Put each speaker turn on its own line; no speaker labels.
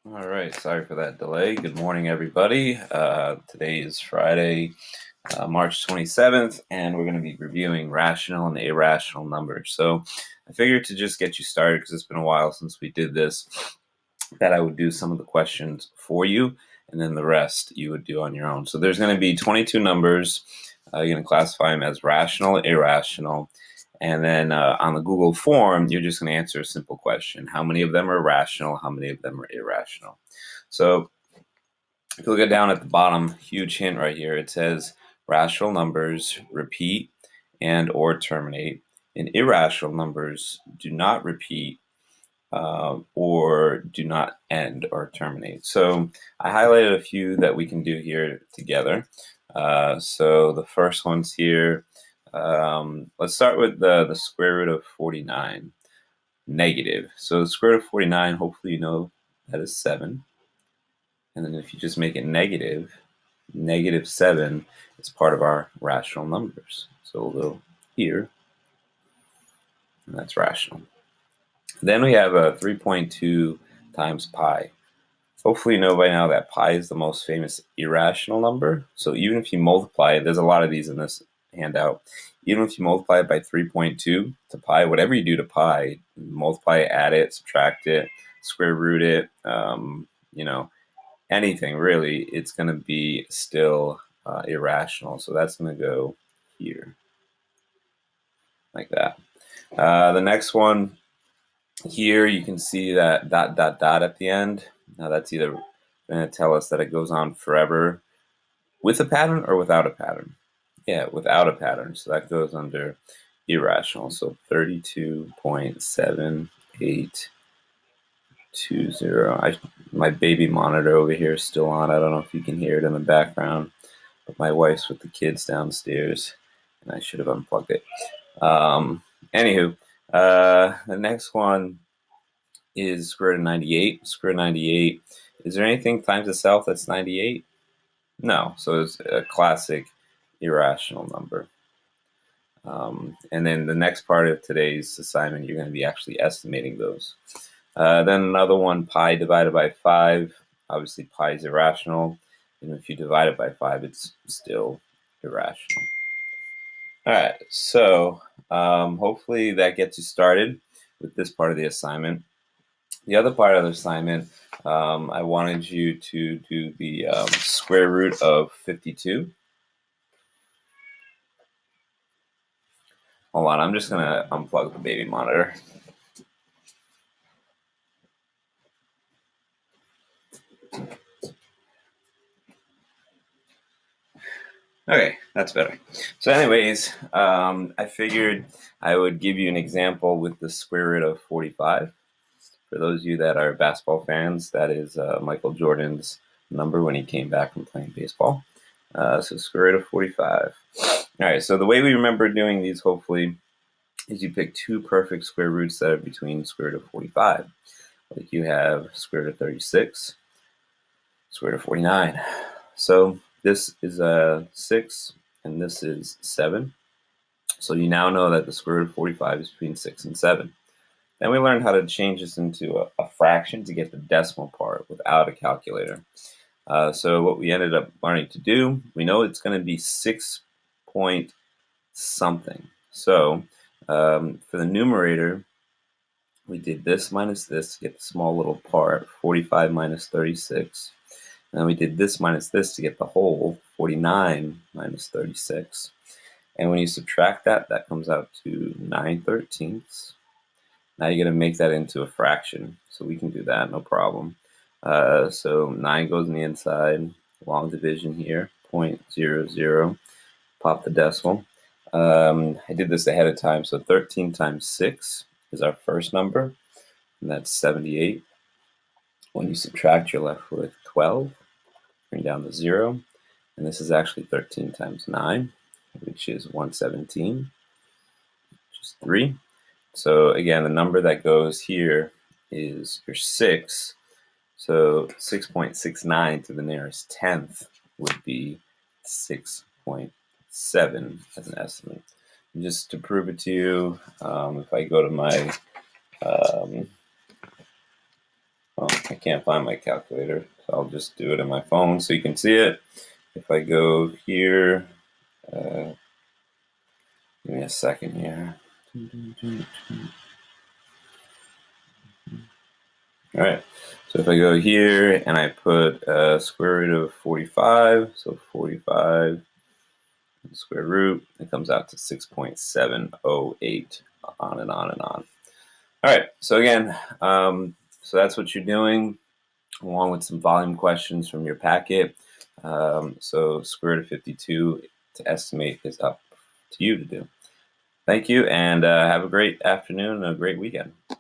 All right, sorry for that delay. Good morning, everybody. Today is Friday, March 27th, and we're going to be reviewing rational and irrational numbers. So I figured to just get you started, because it's been a while since we did this, that I would do some of the questions for you, and then the rest you would do on your own. So there's going to be 22 numbers. You're going to classify them as rational, irrational. And then on the Google form, you're just going to answer a simple question. How many of them are rational? How many of them are irrational? So if you look down at the bottom, huge hint right here, it says rational numbers repeat and or terminate, and irrational numbers do not repeat or do not end or terminate. So I highlighted a few that we can do here together. So the first one's here. Let's start with the square root of 49, negative. So the square root of 49, hopefully you know that is 7. And then if you just make it negative, negative 7 is part of our rational numbers. So we'll go here, and that's rational. Then we have a 3.2 times pi. Hopefully you know by now that pi is the most famous irrational number. So even if you multiply it, there's a lot of these in this handout. Even if you multiply it by 3.2 to pi, whatever you do to pi, multiply it, add it, subtract it, square root it, anything really, it's going to be still irrational. So that's going to go here, like that. The next one here, you can see that dot, dot, dot at the end. Now that's either going to tell us that it goes on forever with a pattern or without a pattern. Yeah, without a pattern. So that goes under irrational. So 32.7820. My baby monitor over here is still on. I don't know if you can hear it in the background, but my wife's with the kids downstairs, and I should have unplugged it. Anywho, the next one is square root of 98. Square root of 98. Is there anything times itself that's 98? No. So it's a classic irrational number. And then the next part of today's assignment, you're going to be actually estimating those. Then another one, pi divided by 5. Obviously, pi is irrational. And if you divide it by 5, it's still irrational. All right, so hopefully that gets you started with this part of the assignment. The other part of the assignment, I wanted you to do the square root of 52. Hold on, I'm just going to unplug the baby monitor. Okay, that's better. So anyways, I figured I would give you an example with the square root of 45. For those of you that are basketball fans, that is Michael Jordan's number when he came back from playing baseball. So square root of 45. All right, so the way we remember doing these, hopefully, is you pick two perfect square roots that are between square root of 45. Like you have square root of 36, square root of 49. So this is 6, and this is 7. So you now know that the square root of 45 is between 6 and 7. Then we learned how to change this into a fraction to get the decimal part without a calculator. So what we ended up learning to do, we know it's going to be 6 point something. So for the numerator, we did this minus this to get the small little part, 45 minus 36. And then we did this minus this to get the whole, 49 minus 36. And when you subtract that, that comes out to 9/13. Now you're going to make that into a fraction. So we can do that, no problem. So 9 goes on the inside, long division here, 0.00. Pop the decimal. I did this ahead of time. So 13 times 6 is our first number, and that's 78. When you subtract, you're left with 12. Bring down the 0. And this is actually 13 times 9, which is 117, which is 3. So again, the number that goes here is your 6. So 6.69 to the nearest tenth would be 6.7 as an estimate. And just to prove it to you, if I go to my, hold well, I can't find my calculator, so I'll just do it on my phone so you can see it. If I go here, give me a second here. All right, so if I go here and I put square root of 45, so 45 square root, it comes out to 6.708, on and on and on. All right, so again, so that's what you're doing, along with some volume questions from your packet. So square root of 52 to estimate is up to you to do. Thank you, and have a great afternoon and a great weekend.